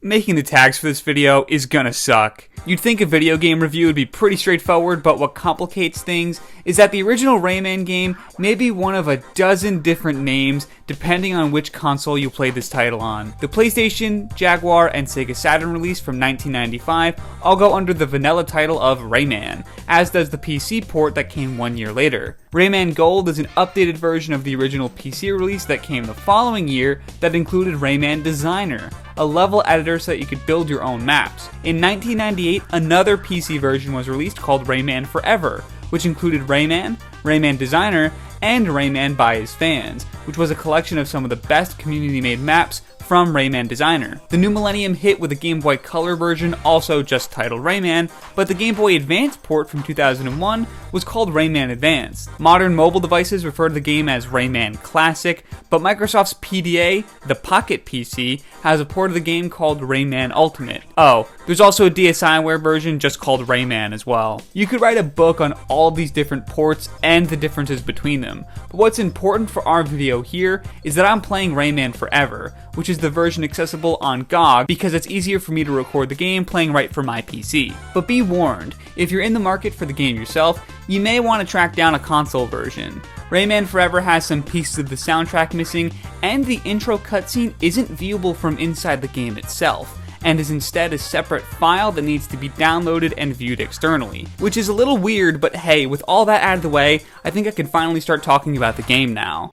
Making the tags for this video is gonna suck. You'd think a video game review would be pretty straightforward, but what complicates things is that the original Rayman game may be one of a dozen different names depending on which console you play this title on. The PlayStation, Jaguar, and Sega Saturn release from 1995 all go under the vanilla title of Rayman, as does the PC port that came 1 year later. Rayman Gold is an updated version of the original PC release that came the following year that included Rayman Designer, a level editor so that you could build your own maps. In 1998, another PC version was released called Rayman Forever, which included Rayman, Rayman Designer, and Rayman by his fans, which was a collection of some of the best community-made maps from Rayman Designer. The New Millennium hit with a Game Boy Color version, also just titled Rayman, but the Game Boy Advance port from 2001 was called Rayman Advance. Modern mobile devices refer to the game as Rayman Classic, but Microsoft's PDA, the Pocket PC, has a port of the game called Rayman Ultimate. Oh, there's also a DSiWare version just called Rayman as well. You could write a book on all of these different ports and the differences between them, but what's important for our video here is that I'm playing Rayman Forever, which is the version accessible on GOG because it's easier for me to record the game playing right from my PC. But be warned, if you're in the market for the game yourself, you may want to track down a console version. Rayman Forever has some pieces of the soundtrack missing, and the intro cutscene isn't viewable from inside the game itself, and is instead a separate file that needs to be downloaded and viewed externally. Which is a little weird, but hey, with all that out of the way, I think I can finally start talking about the game now.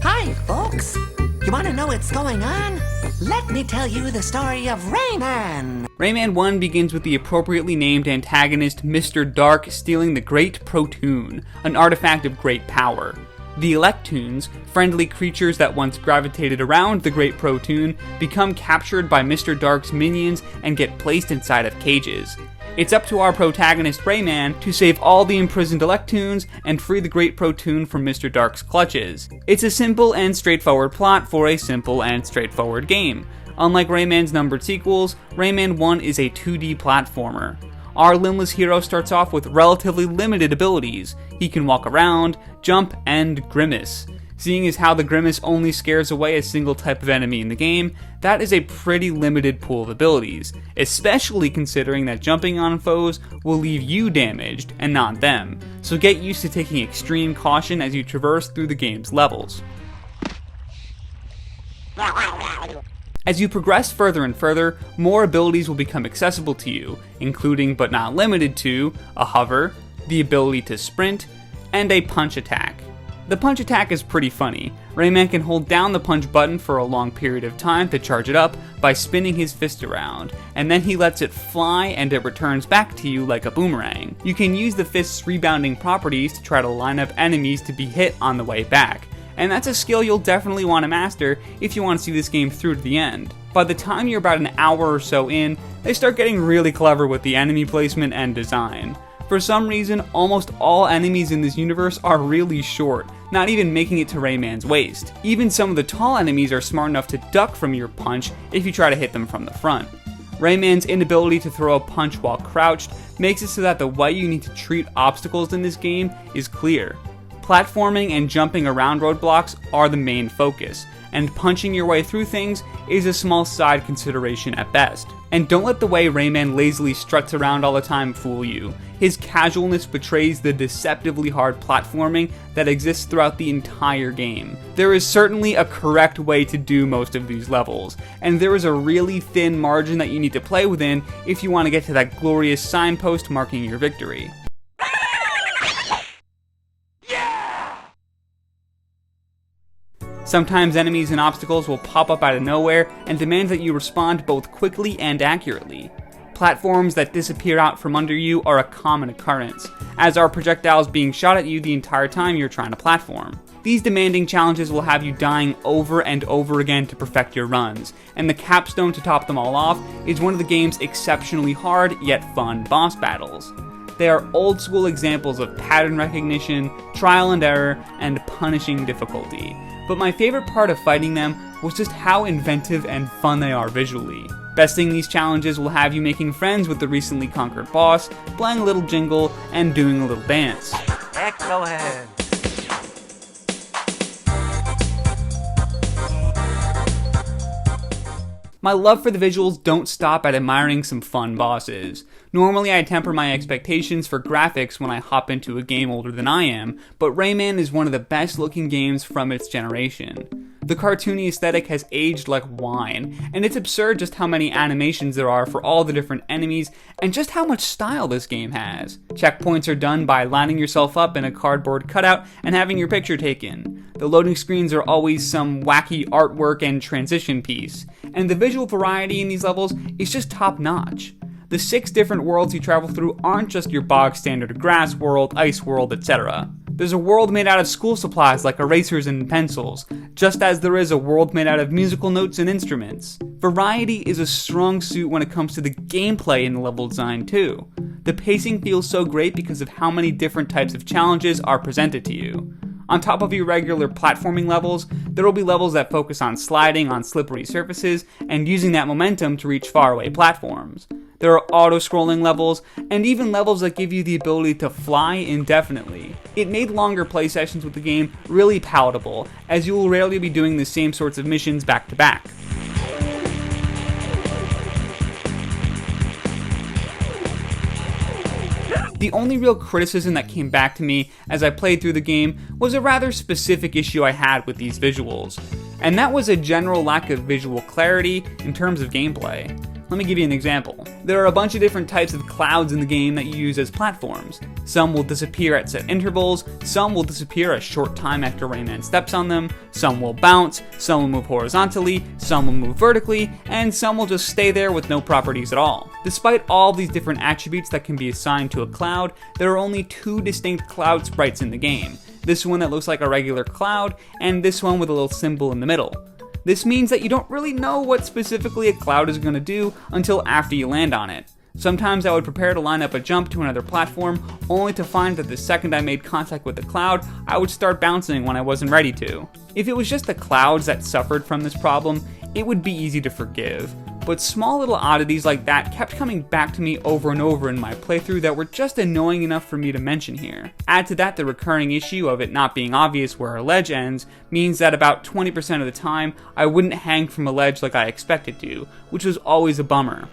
Hi, folks! You want to know what's going on? Let me tell you the story of Rayman! Rayman 1 begins with the appropriately named antagonist Mr. Dark stealing the Great Protoon, an artifact of great power. The Electoons, friendly creatures that once gravitated around the Great Protoon, become captured by Mr. Dark's minions and get placed inside of cages. It's up to our protagonist Rayman to save all the imprisoned Electoons and free the Great Protoon from Mr. Dark's clutches. It's a simple and straightforward plot for a simple and straightforward game. Unlike Rayman's numbered sequels, Rayman 1 is a 2D platformer. Our limbless hero starts off with relatively limited abilities. He can walk around, jump, and grimace. Seeing as how the grimace only scares away a single type of enemy in the game, that is a pretty limited pool of abilities, especially considering that jumping on foes will leave you damaged and not them, so get used to taking extreme caution as you traverse through the game's levels. As you progress further and further, more abilities will become accessible to you, including but not limited to a hover, the ability to sprint, and a punch attack. The punch attack is pretty funny. Rayman can hold down the punch button for a long period of time to charge it up by spinning his fist around, and then he lets it fly and it returns back to you like a boomerang. You can use the fist's rebounding properties to try to line up enemies to be hit on the way back, and that's a skill you'll definitely want to master if you want to see this game through to the end. By the time you're about an hour or so in, they start getting really clever with the enemy placement and design. For some reason, almost all enemies in this universe are really short, not even making it to Rayman's waist. Even some of the tall enemies are smart enough to duck from your punch if you try to hit them from the front. Rayman's inability to throw a punch while crouched makes it so that the way you need to treat obstacles in this game is clear. Platforming and jumping around roadblocks are the main focus, and punching your way through things is a small side consideration at best. And don't let the way Rayman lazily struts around all the time fool you. His casualness betrays the deceptively hard platforming that exists throughout the entire game. There is certainly a correct way to do most of these levels, and there is a really thin margin that you need to play within if you want to get to that glorious signpost marking your victory. Sometimes enemies and obstacles will pop up out of nowhere and demand that you respond both quickly and accurately. Platforms that disappear out from under you are a common occurrence, as are projectiles being shot at you the entire time you're trying to platform. These demanding challenges will have you dying over and over again to perfect your runs, and the capstone to top them all off is one of the game's exceptionally hard yet fun boss battles. They are old school examples of pattern recognition, trial and error, and punishing difficulty. But my favorite part of fighting them was just how inventive and fun they are visually. Besting these challenges will have you making friends with the recently conquered boss, playing a little jingle, and doing a little dance. Excellent! My love for the visuals don't stop at admiring some fun bosses. Normally I temper my expectations for graphics when I hop into a game older than I am, but Rayman is one of the best looking games from its generation. The cartoony aesthetic has aged like wine, and it's absurd just how many animations there are for all the different enemies, and just how much style this game has. Checkpoints are done by lining yourself up in a cardboard cutout and having your picture taken. The loading screens are always some wacky artwork and transition piece, and the visual variety in these levels is just top notch. The 6 different worlds you travel through aren't just your bog standard grass world, ice world, etc. There's a world made out of school supplies like erasers and pencils, just as there is a world made out of musical notes and instruments. Variety is a strong suit when it comes to the gameplay in the level design too. The pacing feels so great because of how many different types of challenges are presented to you. On top of your regular platforming levels, there will be levels that focus on sliding on slippery surfaces and using that momentum to reach faraway platforms. There are auto-scrolling levels, and even levels that give you the ability to fly indefinitely. It made longer play sessions with the game really palatable, as you will rarely be doing the same sorts of missions back to back. The only real criticism that came back to me as I played through the game was a rather specific issue I had with these visuals, and that was a general lack of visual clarity in terms of gameplay. Let me give you an example. There are a bunch of different types of clouds in the game that you use as platforms. Some will disappear at set intervals, some will disappear a short time after Rayman steps on them, some will bounce, some will move horizontally, some will move vertically, and some will just stay there with no properties at all. Despite all these different attributes that can be assigned to a cloud, there are only 2 distinct cloud sprites in the game. This one that looks like a regular cloud, and this one with a little symbol in the middle. This means that you don't really know what specifically a cloud is going to do until after you land on it. Sometimes I would prepare to line up a jump to another platform, only to find that the second I made contact with the cloud, I would start bouncing when I wasn't ready to. If it was just the clouds that suffered from this problem, it would be easy to forgive. But small little oddities like that kept coming back to me over and over in my playthrough that were just annoying enough for me to mention here. Add to that the recurring issue of it not being obvious where a ledge ends means that about 20% of the time I wouldn't hang from a ledge like I expected to, which was always a bummer.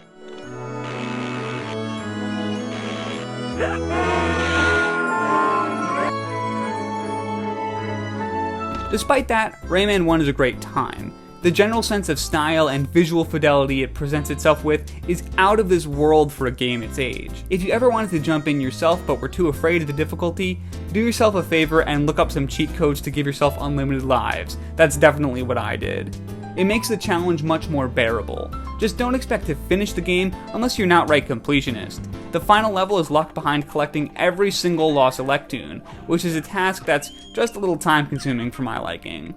Despite that, Rayman 1 is a great time. The general sense of style and visual fidelity it presents itself with is out of this world for a game its age. If you ever wanted to jump in yourself but were too afraid of the difficulty, do yourself a favor and look up some cheat codes to give yourself unlimited lives. That's definitely what I did. It makes the challenge much more bearable. Just don't expect to finish the game unless you're an outright completionist. The final level is locked behind collecting every single lost Electoon, which is a task that's just a little time consuming for my liking.